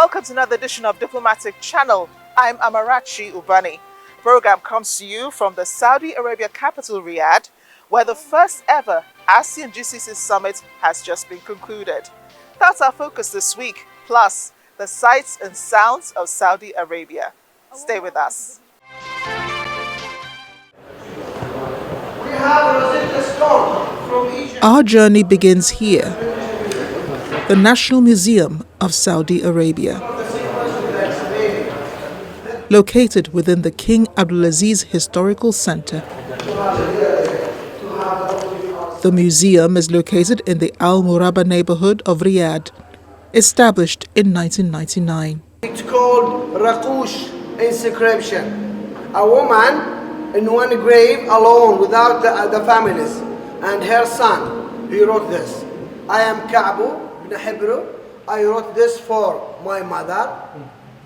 Welcome to another edition of Diplomatic Channel. I'm Amarachi Ubani. The program comes to you from the Saudi Arabia capital Riyadh, where the first ever ASEAN GCC Summit has just been concluded. That's our focus this week, plus the sights and sounds of Saudi Arabia. Stay with us. We have Rosetta Stone from Egypt. Our journey begins here, the National Museum of Saudi Arabia. Located within the King Abdulaziz Historical Center. The museum is located in the Al Murabba neighborhood of Riyadh, established in 1999. It's called Raqush inscription. A woman in one grave alone without the families and her son. He wrote this. I am Ka'bu ibn Hibru. I wrote this for my mother.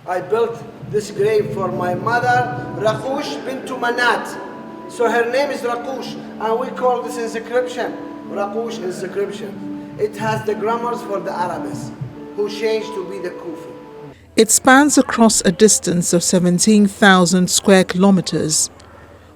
I built this grave for my mother, Raqush bintu Manat. So her name is Raqush, and we call this inscription Raqush inscription. It has the grammars for the Arabs, who changed to be the Kufi. It spans across a distance of 17,000 square kilometers,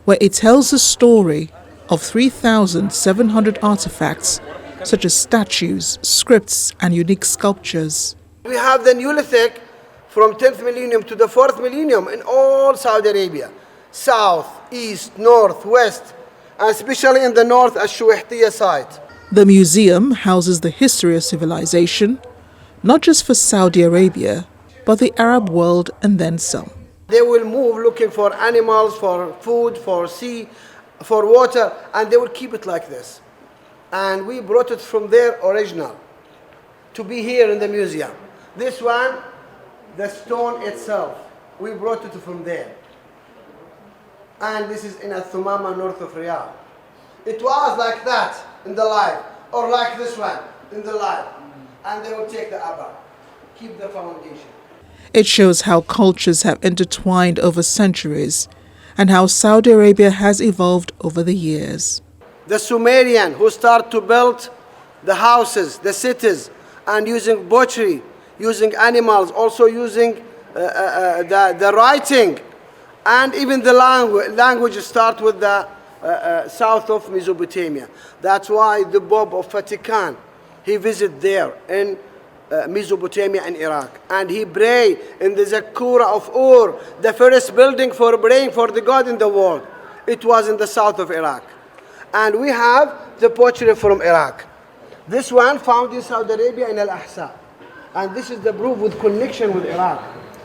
where it tells the story of 3,700 artifacts, such as statues, scripts, and unique sculptures. We have the Neolithic from 10th millennium to the 4th millennium in all Saudi Arabia. South, east, north, west, and especially in the north, Ash-Shuwaihtiya site. The museum houses the history of civilization, not just for Saudi Arabia, but the Arab world and then some. They will move looking for animals, for food, for sea, for water, and they will keep it like this. And we brought it from their original to be here in the museum. This one, the stone itself, we brought it from there. And this is in Al-Thumama, north of Riyadh. It was like that in the life, or like this one in the life. And they will take the upper, keep the foundation. It shows how cultures have intertwined over centuries and how Saudi Arabia has evolved over the years. The Sumerian who start to build the houses, the cities, and using butchery, using animals, also using the writing, and even the language start with the south of Mesopotamia. That's why the Pope of Vatican, he visit there in Mesopotamia and Iraq, and he pray in the Zakura of Ur, the first building for praying for the God in the world. It was in the south of Iraq. And we have the pottery from Iraq. This one found in Saudi Arabia in Al-Ahsa. And this is the proof with connection with Iraq.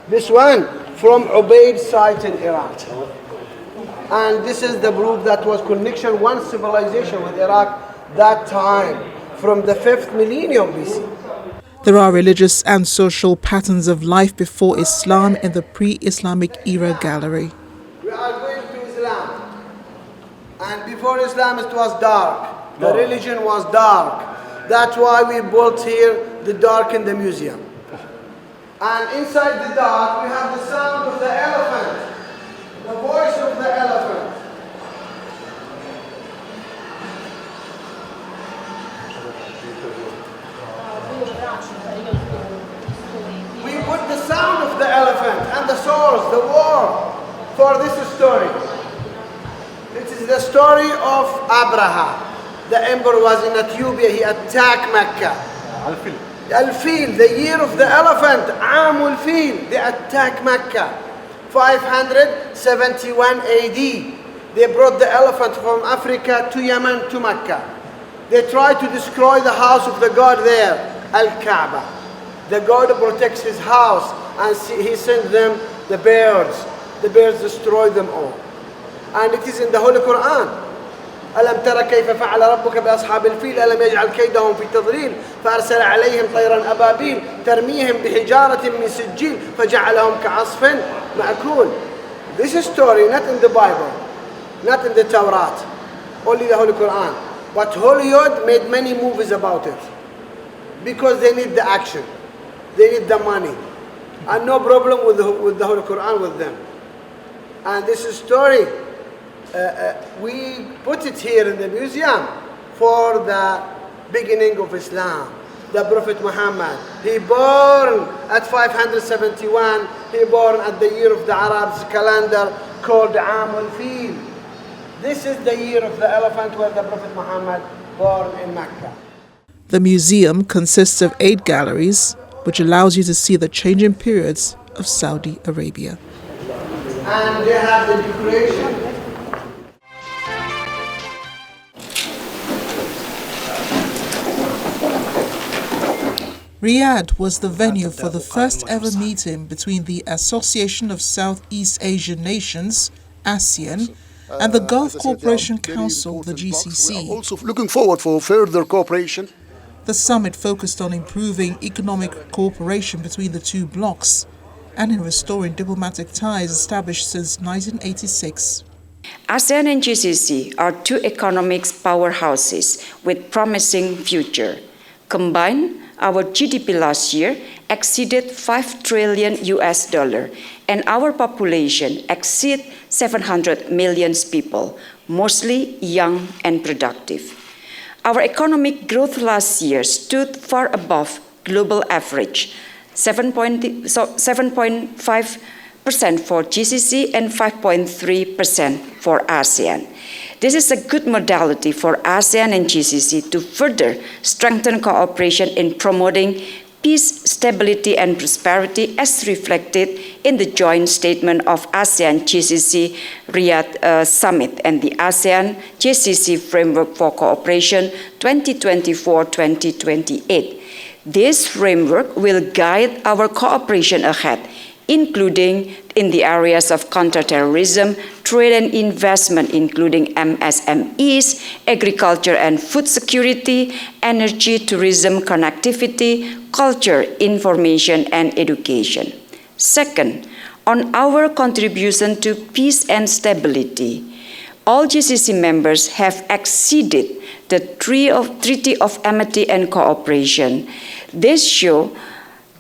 This one from Ubaid site in Iraq. And this is the proof that was connection, one civilization with Iraq that time, from the 5th millennium BC. There are religious and social patterns of life before Islam in the pre-Islamic era gallery. We are going to Islam. And before Islam it was dark. The religion was dark. That's why we built here the dark in the museum. And inside the dark we have the sound of the elephant, the voice of the elephant. We put the sound of the elephant and the swords, the war, for this story. It is the story of Abraha. The emperor was in Ethiopia, he attacked Mecca. Al-Fil, the year of the elephant, Amul Fil, they attacked Mecca. 571 AD, they brought the elephant from Africa to Yemen to Mecca. They tried to destroy the house of the god there, Al-Kaaba. The god protects his house, and he sent them the birds. The birds destroyed them all. And it is in the Holy Quran. ألم ترى كيف فعل ربك بأصحاب الفيل ألم يجعل كيدهم في تضليل فأرسل عليهم طيرا أبابيل ترميهم بحجارة من سجيل فجعلهم كعصف مأكول. This is story not in the Bible, not in the Torah, only the Holy Quran. But Hollywood made many movies about it because they need the action, they need the money, and no problem with the Holy Quran with them. And this is story. We put it here in the museum for the beginning of Islam. the Prophet Muhammad. He born at 571. He born at the year of the Arabs calendar called Amul Fil. This is the year of the elephant where the Prophet Muhammad born in Mecca. The museum consists of 8 galleries, which allows you to see the changing periods of Saudi Arabia. And they have the decoration. Riyadh was the venue for the first ever meeting between the Association of Southeast Asian Nations, ASEAN, and the Gulf Cooperation Council, the GCC. Also looking forward for further cooperation. The summit focused on improving economic cooperation between the two blocs and in restoring diplomatic ties established since 1986. ASEAN and GCC are two economic powerhouses with promising future. Combined, our GDP last year exceeded $5 trillion and our population exceeds 700 million people, mostly young and productive. Our economic growth last year stood far above global average, 7.5% for GCC and 5.3% for ASEAN. This is a good modality for ASEAN and GCC to further strengthen cooperation in promoting peace, stability, and prosperity as reflected in the joint statement of ASEAN GCC Riyadh Summit and the ASEAN GCC Framework for Cooperation 2024-2028. This framework will guide our cooperation ahead, including in the areas of counterterrorism, trade and investment, including MSMEs, agriculture and food security, energy, tourism, connectivity, culture, information, and education. Second, on our contribution to peace and stability, all GCC members have exceeded the Treaty of Amity and Cooperation. This shows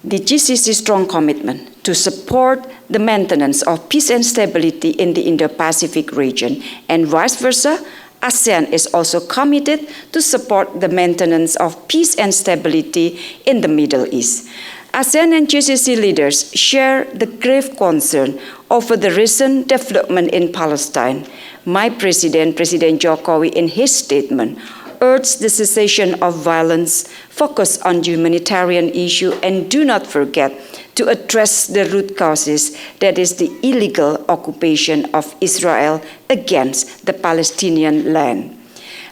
the GCC's strong commitment to support the maintenance of peace and stability in the Indo-Pacific region, and vice versa, ASEAN is also committed to support the maintenance of peace and stability in the Middle East. ASEAN and GCC leaders share the grave concern over the recent development in Palestine. My President Jokowi, in his statement, urged the cessation of violence, focus on humanitarian issue, and do not forget to address the root causes, that is the illegal occupation of Israel against the Palestinian land.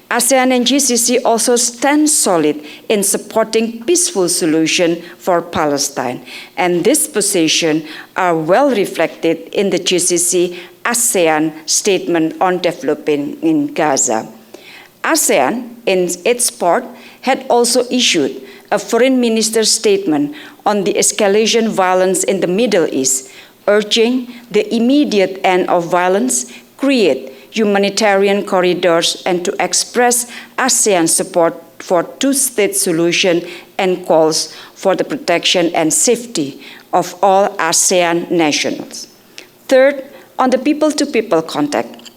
ASEAN and GCC also stand solid in supporting peaceful solution for Palestine, and this position are well reflected in the GCC-ASEAN Statement on Development in Gaza. ASEAN, in its part, had also issued a foreign minister's statement on the escalation violence in the Middle East, urging the immediate end of violence, create humanitarian corridors, and to express ASEAN support for two-state solution and calls for the protection and safety of all ASEAN nationals. Third, on the people-to-people contact,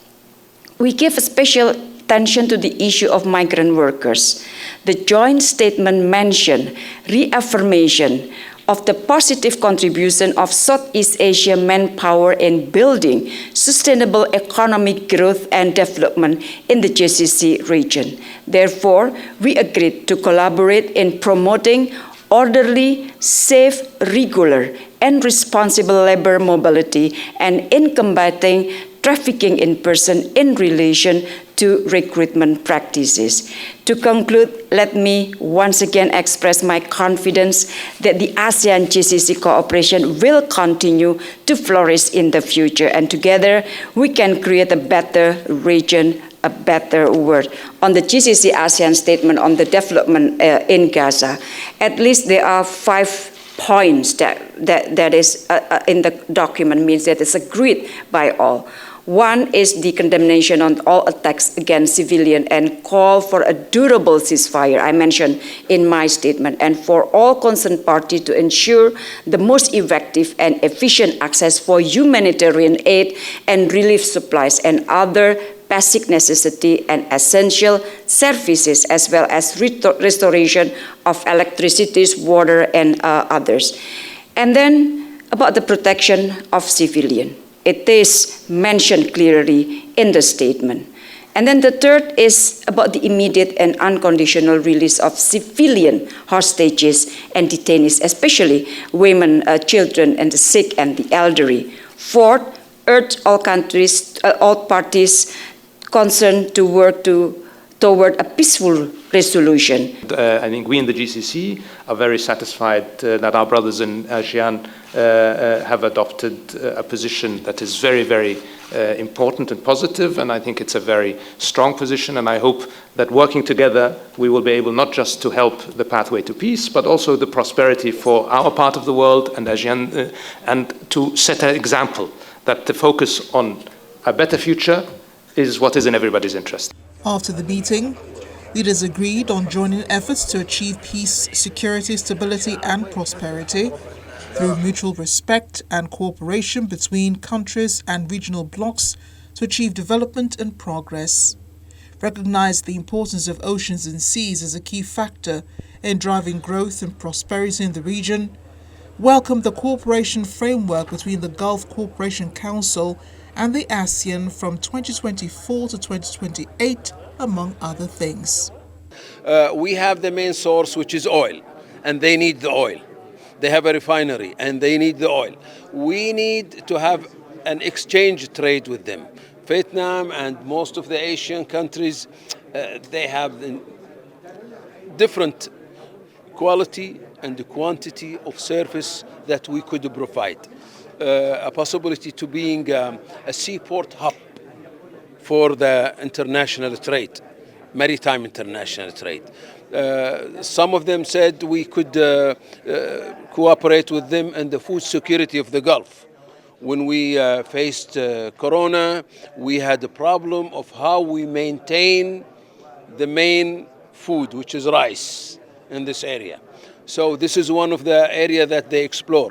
we give a special attention to the issue of migrant workers. The joint statement mentioned reaffirmation of the positive contribution of Southeast Asia manpower in building sustainable economic growth and development in the GCC region. Therefore, we agreed to collaborate in promoting orderly, safe, regular, and responsible labor mobility and in combating trafficking in person in relation to recruitment practices. To conclude, let me once again express my confidence that the ASEAN-GCC cooperation will continue to flourish in the future, and together we can create a better region, a better world. On the GCC-ASEAN statement on the development in Gaza, at least there are 5 points that is in the document, means that it's agreed by all. One is the condemnation on all attacks against civilians and call for a durable ceasefire, I mentioned in my statement, and for all concerned parties to ensure the most effective and efficient access for humanitarian aid and relief supplies and other basic necessity and essential services, as well as restoration of electricity, water, and others. And then about the protection of civilians. It is mentioned clearly in the statement. And then the third is about the immediate and unconditional release of civilian hostages and detainees, especially women, children, and the sick and the elderly. Fourth, urge all countries, all parties concerned to work toward a peaceful resolution. I think we in the GCC are very satisfied that our brothers in ASEAN have adopted a position that is very, very important and positive, and I think it's a very strong position, and I hope that working together we will be able not just to help the pathway to peace, but also the prosperity for our part of the world and ASEAN, and to set an example that the focus on a better future is what is in everybody's interest. After the meeting, leaders agreed on joining efforts to achieve peace, security, stability and prosperity through mutual respect and cooperation between countries and regional blocs to achieve development and progress. Recognized the importance of oceans and seas as a key factor in driving growth and prosperity in the region. Welcomed the cooperation framework between the Gulf Cooperation Council and the ASEAN from 2024 to 2028, among other things. We have the main source, which is oil, and they need the oil. They have a refinery, and they need the oil. We need to have an exchange trade with them. Vietnam and most of the Asian countries, they have different quality and the quantity of service that we could provide. A possibility to being a seaport hub for the international trade, maritime international trade. Some of them said we could cooperate with them in the food security of the Gulf. When we faced Corona, we had the problem of how we maintain the main food, which is rice, in this area. So this is one of the areas that they explore.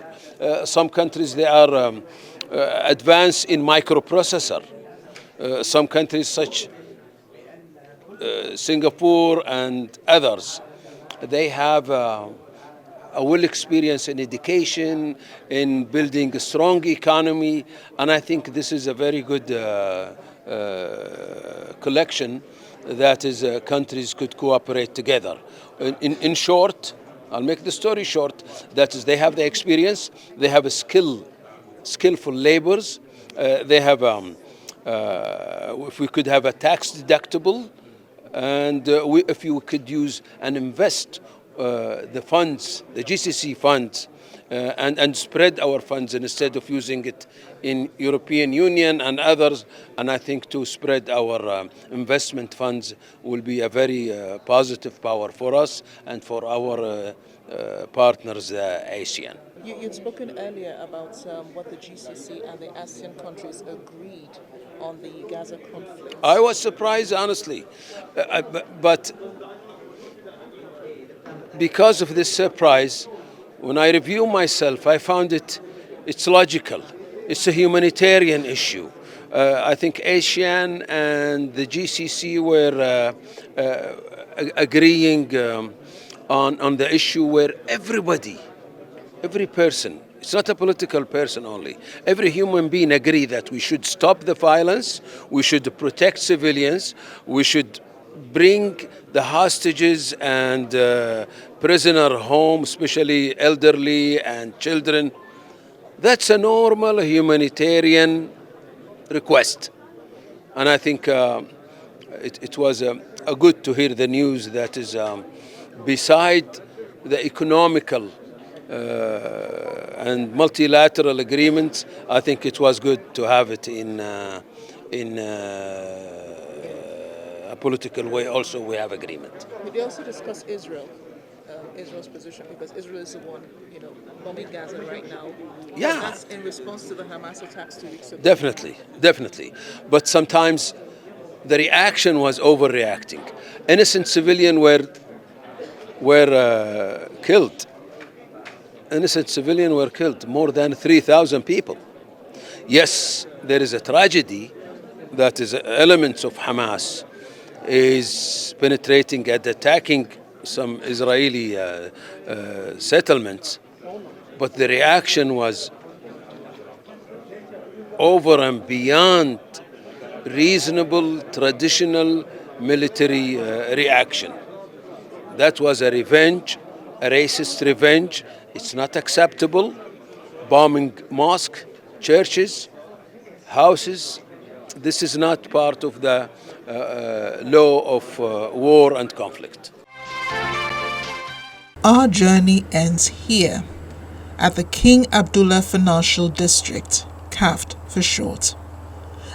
Some countries, they are advanced in microprocessor. Some countries such Singapore and others, they have a well experience in education, in building a strong economy, and I think this is a very good collection that is countries could cooperate together. In short, I'll make the story short, that is they have the experience, they have a skillful laborers, they have, if we could have a tax deductible, and if you could use and invest the funds, the GCC funds, and spread our funds instead of using it in European Union and others, and I think to spread our investment funds will be a very positive power for us and for our partners, ASEAN. You'd spoken earlier about what the GCC and the ASEAN countries agreed on the Gaza conflict. I was surprised, honestly, but because of this surprise, when I review myself, I found it's logical. It's a humanitarian issue. I think ASEAN and the GCC were agreeing on the issue where everybody, every person, it's not a political person only, every human being agree that we should stop the violence, we should protect civilians, we should bring the hostages and prisoner home, especially elderly and children. That's a normal humanitarian request. And I think it was good to hear the news that is beside the economical and multilateral agreements, I think it was good to have it in a political way. Also, we have agreement. They also discuss Israel, Israel's position, because Israel is the one, bombing Gaza right now. Yeah. And that's in response to the Hamas attacks 2 weeks ago. Definitely. But sometimes the reaction was overreacting. Innocent civilians were killed. Innocent civilians were killed, more than 3,000 people. Yes, there is a tragedy, that is elements of Hamas, is penetrating and attacking some Israeli settlements. But the reaction was over and beyond reasonable traditional military reaction. That was a revenge, a racist revenge. It's not acceptable. Bombing mosques, churches, houses. This is not part of the law of war and conflict. Our journey ends here, at the King Abdullah Financial District, CAFD for short,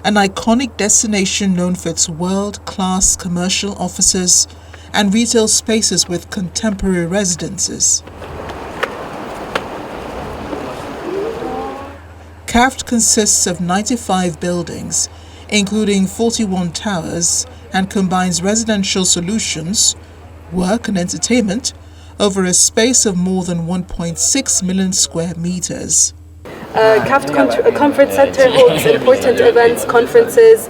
an iconic destination known for its world-class commercial offices and retail spaces with contemporary residences. CAFD consists of 95 buildings, including 41 towers, and combines residential solutions, work and entertainment over a space of more than 1.6 million square meters. CAFD Conference Center holds important events, conferences,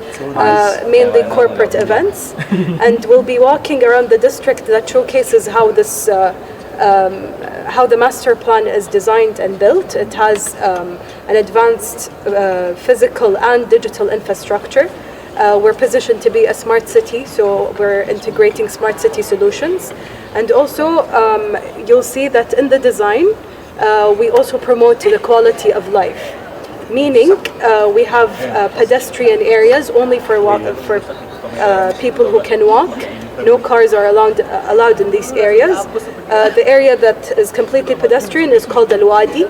mainly corporate events, and we'll be walking around the district that showcases how this, how the master plan is designed and built. It has an advanced physical and digital infrastructure. We're positioned to be a smart city, so we're integrating smart city solutions. And also, you'll see that in the design, we also promote the quality of life, meaning we have pedestrian areas only for people who can walk. No cars are allowed in these areas. The area that is completely pedestrian is called Al-Wadi.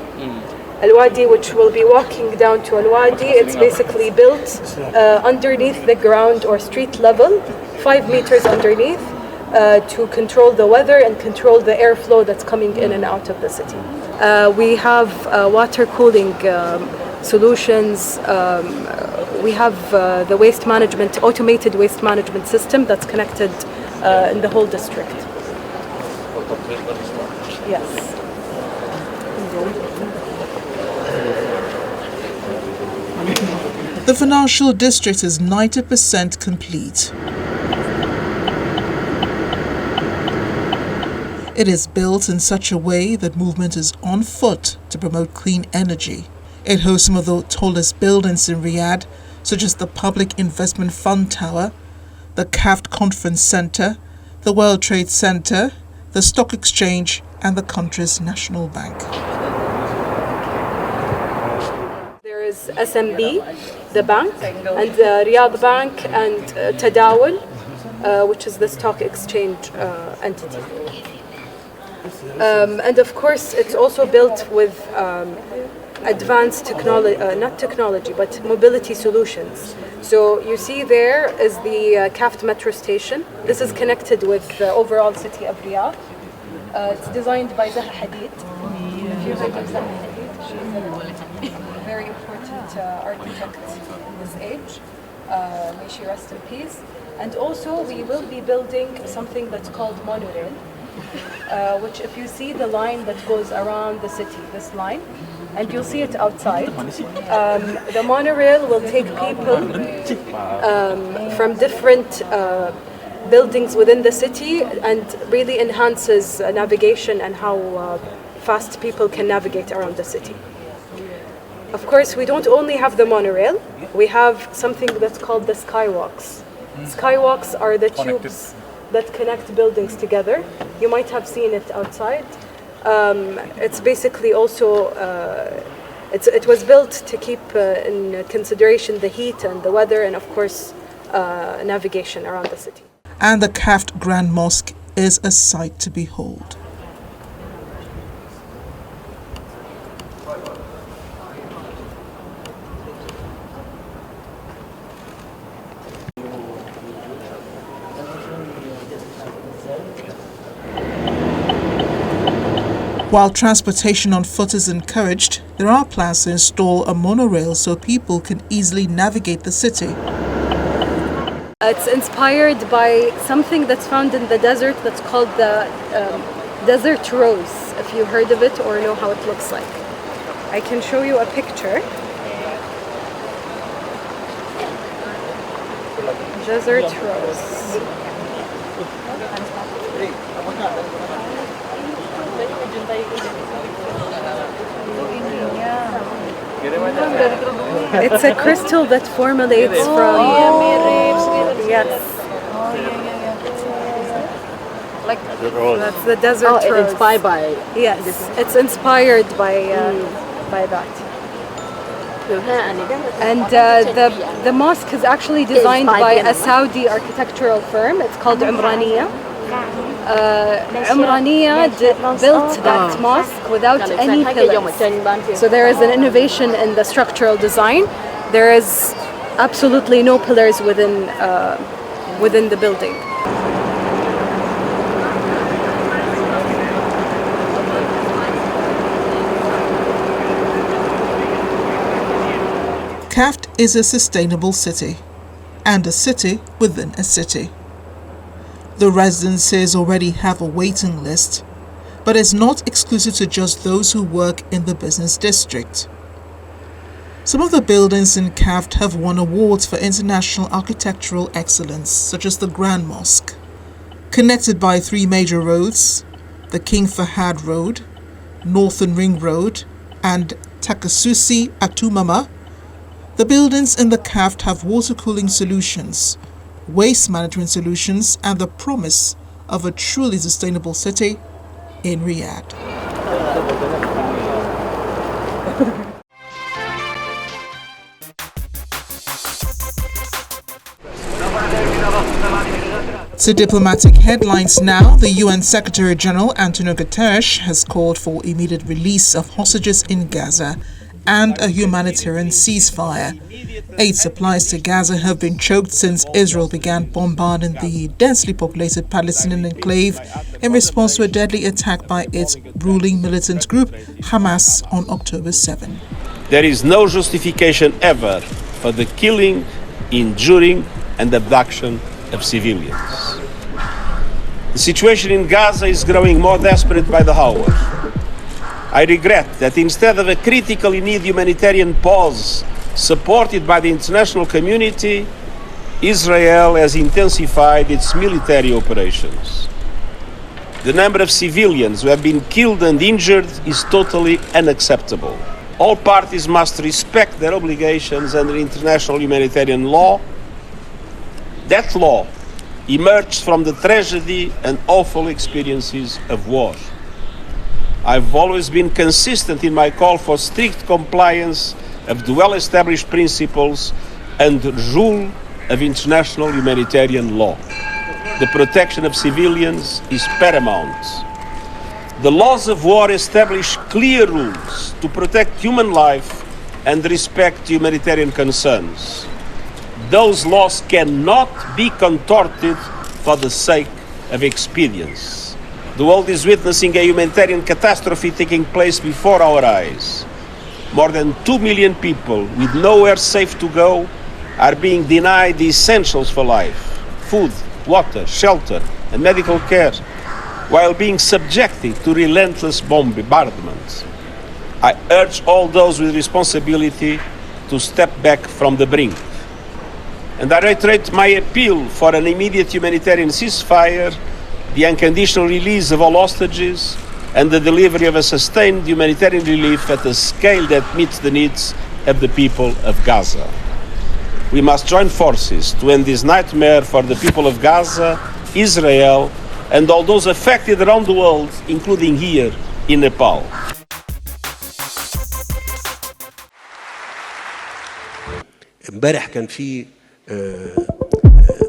Al-Wadi, which will be walking down to Al-Wadi. It's basically built underneath the ground or street level, 5 meters underneath, to control the weather and control the airflow that's coming in and out of the city. We have water cooling solutions. We have the waste management, automated waste management system that's connected in the whole district. Yes. The financial district is 90% complete. It is built in such a way that movement is on foot to promote clean energy. It hosts some of the tallest buildings in Riyadh, such as the Public Investment Fund Tower, the CAFD Conference Center, the World Trade Center, the Stock Exchange, and the country's National Bank. There is SMB, the bank, and Riyadh Bank, and Tadawul, which is the stock exchange entity. And of course, it's also built with advanced technology, but mobility solutions. So you see there is the CAFD metro station. This is connected with the overall city of Riyadh. It's designed by Zaha Hadid. If you heard of Zaha Hadid, she's a very important architect in this age. May she rest in peace. And also, we will be building something that's called monorail, which if you see the line that goes around the city, this line, and you'll see it outside, the monorail will take people from different buildings within the city and really enhances navigation and how fast people can navigate around the city. Of course, we don't only have the monorail, we have something that's called the skywalks. Skywalks are the tubes that connect buildings together. You might have seen it outside. It's basically also, it was built to keep in consideration the heat and the weather and of course navigation around the city. And the CAFD Grand Mosque is a sight to behold. While transportation on foot is encouraged, there are plans to install a monorail so people can easily navigate the city. It's inspired by something that's found in the desert that's called the desert rose, if you heard of it or know how it looks like. I can show you a picture. Desert rose. It's a crystal that formulates from. Yes. That's the desert rose. It's inspired by. Yes, it's inspired by that. And the mosque is actually designed by a Saudi architectural firm. It's called Umraniya. Umraniya built that mosque without any pillars. So there is an innovation in the structural design. There is absolutely no pillars within the building. CAFT is a sustainable city, and a city within a city. The residences already have a waiting list, but it's not exclusive to just those who work in the business district. Some of the buildings in CAFT have won awards for international architectural excellence, such as the Grand Mosque. Connected by 3 major roads, the King Fahad Road, Northern Ring Road, and Takasusi Atumama, the buildings in the CAFT have water cooling solutions, waste management solutions, and the promise of a truly sustainable city in Riyadh. To diplomatic headlines now, the UN Secretary General Antonio Guterres has called for immediate release of hostages in Gaza and a humanitarian ceasefire. Aid supplies to Gaza have been choked since Israel began bombarding the densely populated Palestinian enclave in response to a deadly attack by its ruling militant group, Hamas, on October 7. There is no justification ever for the killing, injuring, and abduction of civilians. The situation in Gaza is growing more desperate by the hour. I regret that instead of a critically needed humanitarian pause supported by the international community, Israel has intensified its military operations. The number of civilians who have been killed and injured is totally unacceptable. All parties must respect their obligations under international humanitarian law. That law emerged from the tragedy and awful experiences of war. I've always been consistent in my call for strict compliance of the well-established principles and rule of international humanitarian law. The protection of civilians is paramount. The laws of war establish clear rules to protect human life and respect humanitarian concerns. Those laws cannot be contorted for the sake of expedience. The world is witnessing a humanitarian catastrophe taking place before our eyes. More than 2 million people with nowhere safe to go are being denied the essentials for life: food, water, shelter, and medical care, while being subjected to relentless bombardments. I urge all those with responsibility to step back from the brink. And I reiterate my appeal for an immediate humanitarian ceasefire, the unconditional release of all hostages, and the delivery of a sustained humanitarian relief at a scale that meets the needs of the people of Gaza. We must join forces to end this nightmare for the people of Gaza, Israel, and all those affected around the world, including here in Nepal. امبارح كان في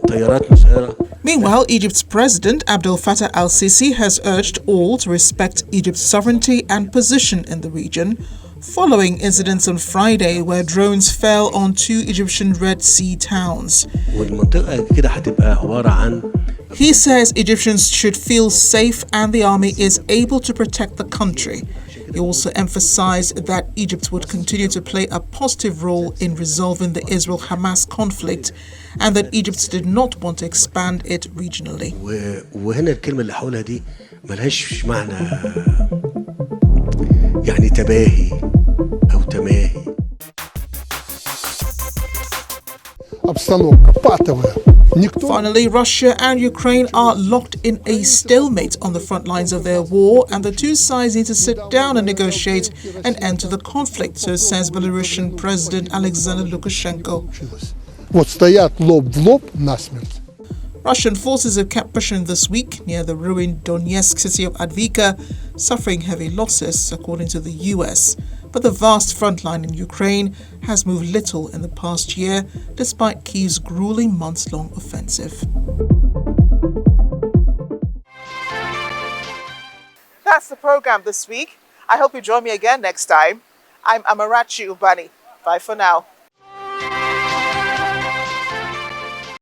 طيارات مسيرة. Meanwhile, Egypt's President Abdel Fattah al-Sisi has urged all to respect Egypt's sovereignty and position in the region, following incidents on Friday where drones fell on 2 Egyptian Red Sea towns. والمنطقة كده هتبقى عبارة عن. He says Egyptians should feel safe and the army is able to protect the country. He also emphasized that Egypt would continue to play a positive role in resolving the Israel-Hamas conflict and that Egypt did not want to expand it regionally. وهنا الكلمة اللي هقولها دي ملهاش معنى يعني تباهي أو تماهي. Обстановка патовая. Finally, Russia and Ukraine are locked in a stalemate on the front lines of their war, and the two sides need to sit down and negotiate an end to the conflict, so says Belarusian President Alexander Lukashenko. Вот стоят лоб в лоб насмерть. Russian forces have kept pushing this week near the ruined Donetsk city of Advika, suffering heavy losses, according to the US. But the vast front line in Ukraine has moved little in the past year, despite Kyiv's grueling months-long offensive. That's the program this week. I hope you join me again next time. I'm Amarachi Ubani. Bye for now.